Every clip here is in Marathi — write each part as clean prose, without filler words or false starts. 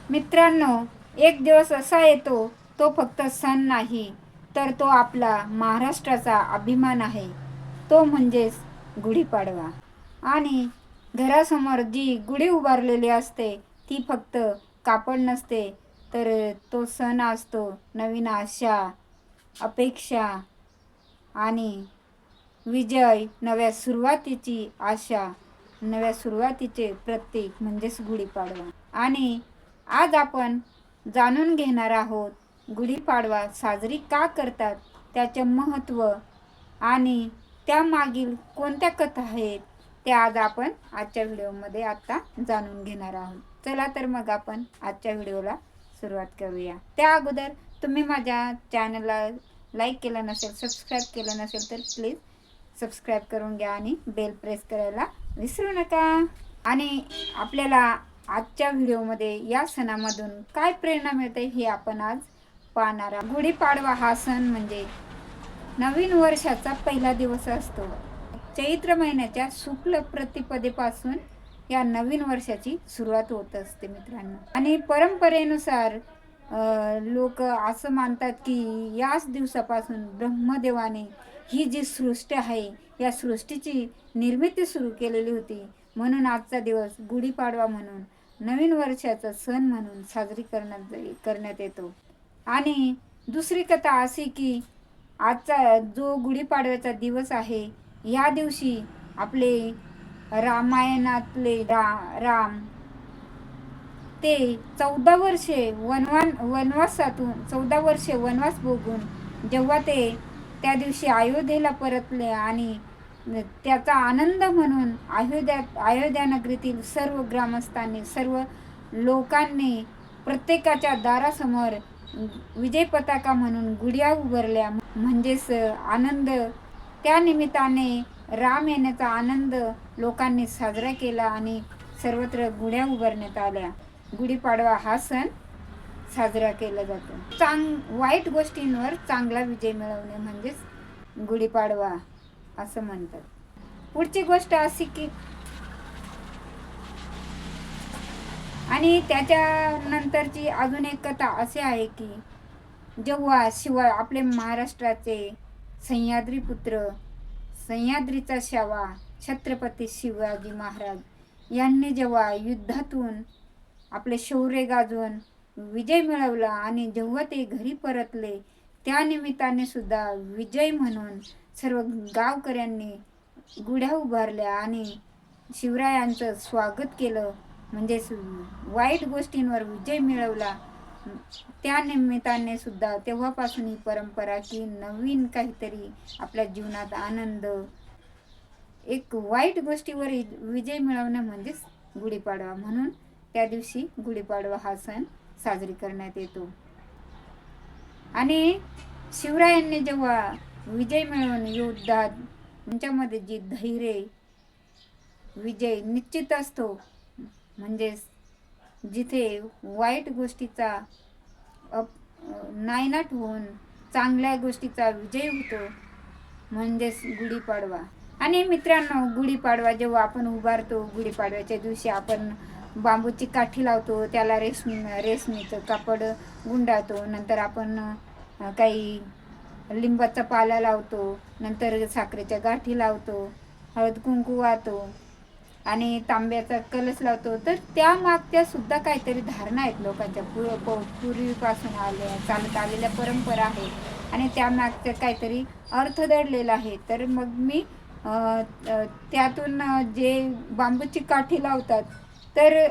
मित्रांनो, एक दिवस असा येतो, तो फक्त सण नाही, तर तो आपला महाराष्ट्राचा अभिमान आहे. तो म्हणजेच गुढीपाडवा. आणि घरासमोर जी गुढी उभारलेली असते, ती फक्त कापड नसते, तर तो सण असतो नवीन आशा, अपेक्षा आणि विजय, नव्या सुरुवातीची आशा, नव्या सुरुवातीचे प्रतीक म्हणजेच गुढीपाडवा. आणि आज आपण जाणून घेणार आहोत गुढीपाडवा साजरी का करतात, त्याचे महत्त्व आणि त्यामागील कोणत्या कथा आहेत, ते आज आपण आजच्या व्हिडिओमध्ये आता जाणून घेणार आहोत. चला तर मग आपण आजच्या व्हिडिओला सुरुवात करूया. त्या अगोदर तुम्ही माझ्या चॅनलला लाईक केलं नसेल, सबस्क्राईब केलं नसेल, तर प्लीज सबस्क्राईब करून घ्या आणि बेल प्रेस करायला विसरू नका. आणि आपल्याला आजच्या व्हिडिओमध्ये या सणामधून काय प्रेरणा मिळते हे आपण आज पाहणार आहोत. गुढीपाडवा हा सण म्हणजे नवीन वर्षाचा पहिला दिवस असतो. चैत्र महिन्याच्या शुक्ल प्रतिपदेपासून या नवीन वर्षाची सुरुवात होत असते मित्रांनो. आणि परंपरेनुसार लोक असं मानतात की याच दिवसापासून ब्रह्मदेवाने ही जी सृष्टी आहे, या सृष्टीची निर्मिती सुरू केलेली होती. म्हणून आजचा दिवस गुढीपाडवा म्हणून नवीन वर्षाचा सण म्हणून साजरी करण्यात येतो. आणि दुसरी कथा अशी की आजचा जो गुढीपाडव्याचा दिवस आहे, या दिवशी आपले रामायणातले राम ते 14 वर्षे वनवासातून 14 वर्षे वनवास भोगून जेव्हा ते त्या दिवशी अयोध्येला परतले, आणि त्याचा आनंद म्हणून अयोध्या नगरीतील सर्व ग्रामस्थांनी, सर्व लोकांनी प्रत्येकाच्या दारासमोर विजय पताका म्हणून गुढ्या उभारल्या. म्हणजेच आनंद, त्या निमित्ताने राम येण्याचा आनंद लोकांनी साजरा केला आणि सर्वत्र गुढ्या उभारण्यात आल्या. गुढीपाडवा हा सण साजरा केला जातो. वाईट गोष्टींवर चांगला विजय मिळवणे म्हणजेच गुढीपाडवा असं म्हणतात. पुढची गोष्ट अशी की, आणि त्याच्यानंतरची अजून एक कथा अशी आहे की जेव्हा आपले महाराष्ट्राचे सह्याद्री पुत्र, सह्याद्रीचा शावा छत्रपती शिवाजी महाराज यांनी जेव्हा युद्धातून आपले शौर्य गाजवून विजय मिळवला आणि जेव्हा ते घरी परतले, त्या निमित्ताने सुद्धा विजय म्हणून सर्व गावकऱ्यांनी गुढ्या उभारल्या आणि शिवरायांचं स्वागत केलं. म्हणजेच वाईट गोष्टींवर विजय मिळवला. त्या निमित्ताने सुद्धा तेव्हापासून ही परंपरा की नवीन काहीतरी आपल्या जीवनात आनंद, एक वाईट गोष्टीवर विजय मिळवणं म्हणजेच गुढीपाडवा, म्हणून त्या दिवशी गुढीपाडवा हा सण साजरी करण्यात येतो. आणि शिवरायांनी जेव्हा विजय मिळवून युद्धात, त्यांच्यामध्ये जी धैर्य, विजय निश्चित असतो. म्हणजेच जिथे वाईट गोष्टीचा नायनाट होऊन चांगल्या गोष्टीचा विजय होतो, म्हणजेच गुढीपाडवा. आणि मित्रांनो, गुढीपाडवा जेव्हा आपण उभारतो, गुढीपाडव्याच्या दिवशी आपण बांबूची काठी लावतो, त्याला रेशमीचं कापड गुंडाळतो, नंतर आपण काही लिंबाचा पाला लावतो, नंतर साखरेच्या गाठी लावतो, हळद कुंकू वाहतो आणि तांब्याचा कलश लावतो. तर त्या मागच्या सुद्धा काहीतरी धारणा आहेत लोकांच्या, पूर्वीपासून चालत आलेल्या परंपरा आहेत आणि त्या मागचं काहीतरी अर्थ दडलेला आहे. तर मग मी त्यातून जे बांबूची काठी लावतात, तर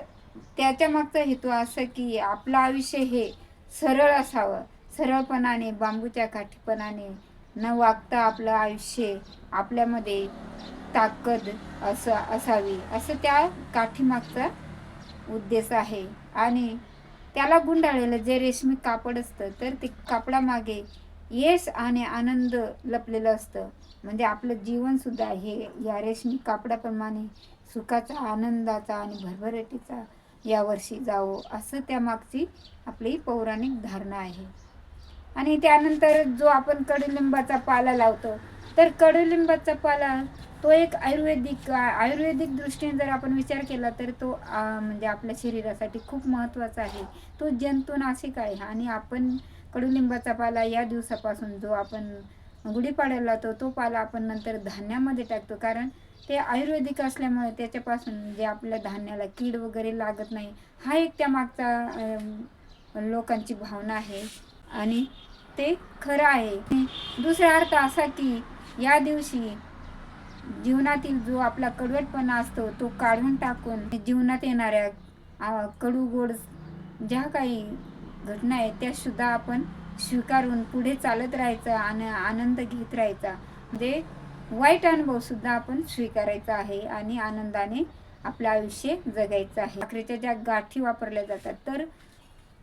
त्याच्या मागचा हेतू असं की आपलं आयुष्य हे सरळ असावं, सरळपणाने, बांबूच्या काठीपणाने न वागता आपलं आयुष्य, आपल्यामध्ये ताकद असावी, असं त्या काठीमागचा उद्देश आहे. आणि त्याला गुंडाळलेलं जे रेशमी कापड असतं, तर ते कापडामागे यश आणि आनंद लपलेलं असतं. म्हणजे आपलं जीवनसुद्धा हे या रेशमी कापडाप्रमाणे सुखाचा, आनंदाचा आणि भरभराटीचा यावर्षी जावो, असं त्यामागची आपली पौराणिक धारणा आहे. आणि त्यानंतर जो आपण कडुलिंबाचा पाला लावतो, तर कडुलिंबाचा पाला तो एक आयुर्वेदिक दृष्टीने जर आपण विचार केला तर तो म्हणजे आपल्या शरीरासाठी खूप महत्त्वाचा आहे. तो जंतुनाशक आहे आणि आपण कडुलिंबाचा पाला या दिवसापासून जो आपण गुढीपाडव्याला लावतो तो पाला आपण नंतर धान्यामध्ये टाकतो, कारण ते आयुर्वेदिक असल्यामुळे त्याच्यापासून जे आपल्या धान्याला कीड वगैरे लागत नाही. हा एक त्यामागचा लोकांची भावना आहे आणि ते खरं आहे. दुसरा अर्थ असा की या दिवशी जीवनातील जो आपला कडवटपणा असतो तो काढून टाकून जीवनात येणाऱ्या कडू गोड ज्या काही घटना आहेत त्या सुद्धा आपण स्वीकारून पुढे चालत राहायचं आणि आनंद घेत राहायचा. म्हणजे वाईट अनुभव सुद्धा आपण स्वीकारायचा आहे आणि आनंदाने आपलं आयुष्य जगायचं आहे. साखरेच्या ज्या गाठी वापरल्या जातात तर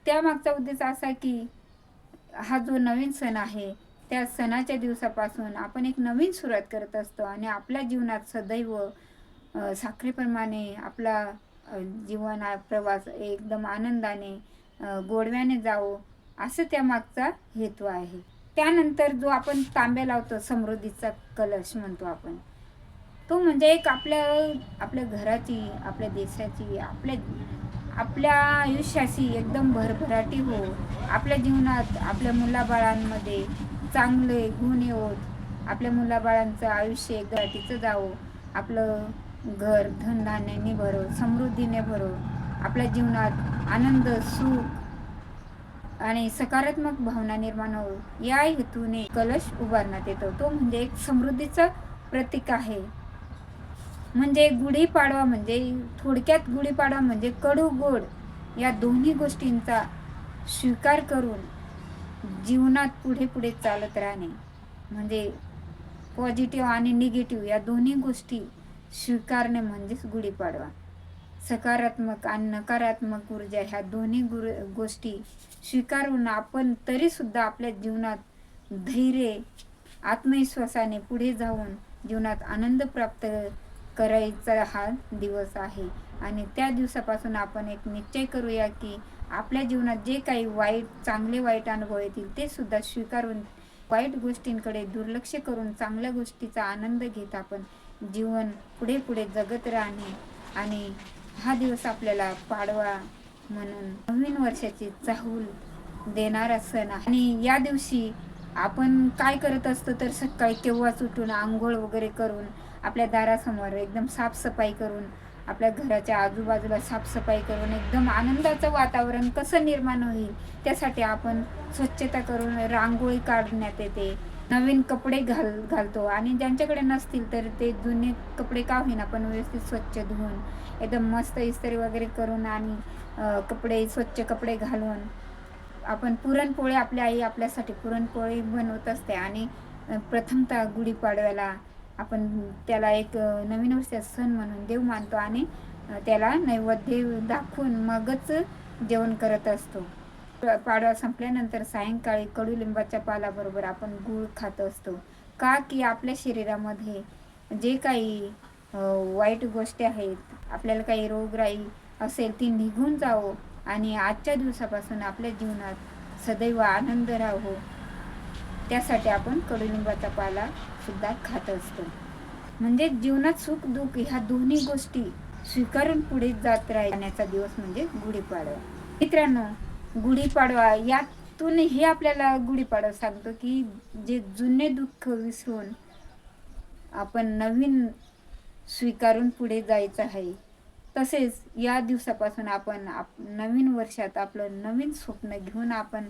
त्यामागचा उद्देश असा की हा जो नवीन सण आहे त्या सणाच्या दिवसापासून आपण एक नवीन सुरुवात करत असतो आणि आपल्या जीवनात सदैव साखरेप्रमाणे आपला जीवन प्रवास एकदम आनंदाने गोडव्याने जावो असं त्यामागचा हेतू आहे. त्यानंतर जो आपण तांब्या लावतो समृद्धीचा कलश म्हणतो आपण, तो म्हणजे एक आपल्या घराची, आपल्या देशाची, आपल्या आयुष्याची एकदम भरभराटी हो, आपल्या जीवनात आपल्या मुलाबाळांमध्ये चांगले गुण येवोत, आपल्या मुलाबाळांचं आयुष्य गाठीचं जावो, आपलं घर धनधान्याने भरो, समृद्धीने भरो, आपल्या जीवनात आनंद सुख आणि सकारात्मक भावना निर्माण हो, या हेतूने कलश उभारण्यात येतो. तो म्हणजे एक समृद्धीचं प्रतीक आहे. म्हणजे गुढीपाडवा म्हणजे थोडक्यात गुढीपाडवा म्हणजे कडू गोड या दोन्ही गोष्टींचा स्वीकार करून जीवनात पुढे पुढे चालत राहणे. म्हणजे पॉझिटिव्ह आणि निगेटिव्ह या दोन्ही गोष्टी स्वीकारणे म्हणजेच गुढीपाडवा. सकारात्मक आणि नकारात्मक ऊर्जा ह्या दोन्ही गोष्टी स्वीकारून आपण तरीसुद्धा आपल्या जीवनात धैर्य आत्मविश्वासाने पुढे जाऊन जीवनात आनंद प्राप्त करायचा हा दिवस आहे. आणि त्या दिवसापासून आपण एक निश्चय करूया की आपल्या जीवनात जे काही चांगले वाईट अनुभव येतील ते सुद्धा स्वीकारून वाईट गोष्टींकडे दुर्लक्ष करून चांगल्या गोष्टीचा आनंद घेत आपण जीवन पुढे पुढे जगत राहणे. आणि हा दिवस आपल्याला पाडवा म्हणून नवीन वर्षाची चाहूल देणारा सण आहे. आणि या दिवशी आपण काय करत असतो तर सकाळी केव्हाच उठून आंघोळ वगैरे करून आपल्या दारासमोर एकदम साफसफाई करून आपल्या घराच्या आजूबाजूला साफसफाई करून एकदम आनंदाचं वातावरण कसं निर्माण होईल त्यासाठी आपण स्वच्छता करून रांगोळी काढण्यात येते. नवीन कपडे घालतो आणि ज्यांच्याकडे नसतील तर ते जुने कपडे का होईना पण व्यवस्थित स्वच्छ धुवून एकदम मस्त इस्त्री वगैरे करून आणि स्वच्छ कपडे घालून आपण पुरणपोळी, आपली आई आपल्यासाठी पुरणपोळी बनवत असते. आणि प्रथमतः गुढीपाडव्याला आपण त्याला एक नवीन वर्षाचा सण म्हणून देव मानतो आणि त्याला नैवेद्य दाखवून मगच जेवण करत असतो. पाडवा संपल्यानंतर सायंकाळी कडुलिंबाच्या पालाबरोबर आपण गूळ खात असतो. का की आपल्या शरीरामध्ये जे काही वाईट गोष्टी आहेत, आपल्याला काही रोगराई असेल ती निघून जावो आणि आजच्या दिवसापासून आपल्या जीवनात सदैव आनंद राहो त्यासाठी आपण कडुलिंबाचा पाला सुद्धा खात असतो. म्हणजे जीवनात सुख दुःख ह्या दोन्ही गोष्टी स्वीकारून पुढे जात राहण्याचा दिवस म्हणजे गुढीपाडवा. मित्रांनो, गुढीपाडवा यातून हे आपल्याला गुढीपाडवा सांगतो की जे जुने दुःख विसरून आपण नवीन स्वीकारून पुढे जायचं आहे. तसेच या दिवसापासून आपण नवीन वर्षात आपलं नवीन स्वप्न घेऊन आपण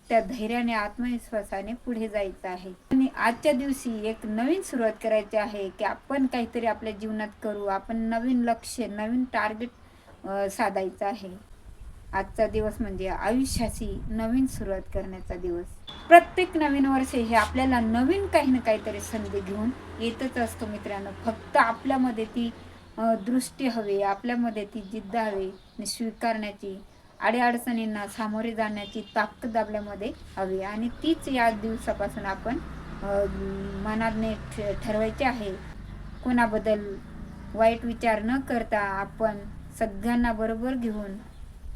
त्या धैर्याने आत्मविश्वासाने पुढे जायचं आहे. आणि आजच्या दिवशी एक नवीन सुरुवात करायची आहे की आपण काहीतरी आपल्या जीवनात करू. आपण नवीन लक्ष्य, नवीन टार्गेट साधायचं आहे. आजचा दिवस म्हणजे आयुष्याची नवीन सुरुवात करण्याचा दिवस. प्रत्येक नवीन वर्ष हे आपल्याला नवीन काही ना काहीतरी संधी घेऊन येतच असतो मित्रांनो. फक्त आपल्यामध्ये ती दृष्टी हवी, आपल्यामध्ये ती जिद्द हवी आणि स्वीकारण्याची, अडीअडचणींना सामोरे जाण्याची ताकद आपल्यामध्ये हवी. आणि तीच या दिवसापासून आपण मनाने ठरवायचे आहे. कोणाबद्दल वाईट विचार न करता आपण सगळ्यांना बरोबर घेऊन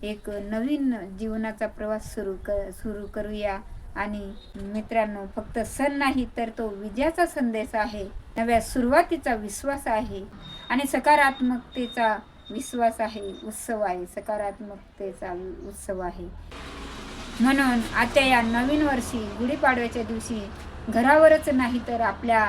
एक नवीन जीवनाचा प्रवास सुरू करूया आणि मित्रांनो, फक्त सण नाही तर तो विजयाचा संदेश आहे, नव्या सुरुवातीचा विश्वास आहे आणि सकारात्मकतेचा विश्वास आहे, उत्सव आहे, सकारात्मकतेचा उत्सव आहे. म्हणून आजच्या या नवीन वर्षी गुढीपाडव्याच्या दिवशी घरावरच नाही तर आपल्या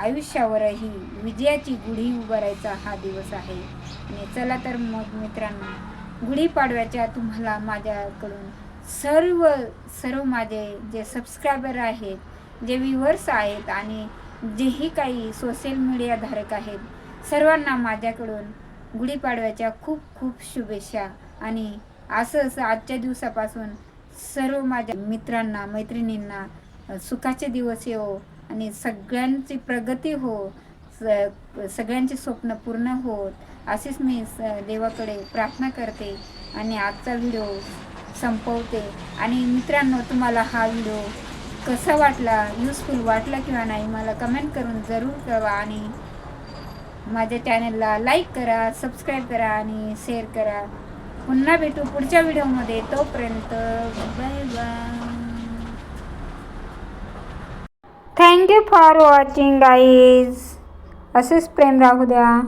आयुष्यावरही विजयाची गुढी उभारायचा हा दिवस आहे. आणि चला तर मग मित्रांनो, गुढीपाडव्याच्या तुम्हाला माझ्याकडून सर्व माझे जे सबस्क्रायबर आहेत, जे व्ह्यूअर्स आहेत आणि जेही काही सोशल मीडिया धारक आहेत, सर्वांना माझ्याकडून गुढीपाडव्याच्या खूप खूप शुभेच्छा. आणि असंच आजच्या दिवसापासून सर्व माझ्या मित्रांना मैत्रिणींना सुखाचे दिवस येवो आणि सगळ्यांची प्रगती हो, सगळ्यांचे स्वप्न पूर्ण होत, अशीच मी देवाकडे प्रार्थना करते आणि आजचा व्हिडिओ संपवते. आणि मित्रांनो, तुम्हाला हा व्हिडिओ कसा वाटला, युजफुल वाटला किंवा नाही, मला कमेंट करून जरूर कळवा. आणि माझ्या चॅनलला लाईक करा, सबस्क्राईब करा आणि शेअर करा. पुन्हा भेटू पुढच्या व्हिडिओमध्ये. तोपर्यंत bye bye. Thank you for watching guys. असेच प्रेम राहू द्या.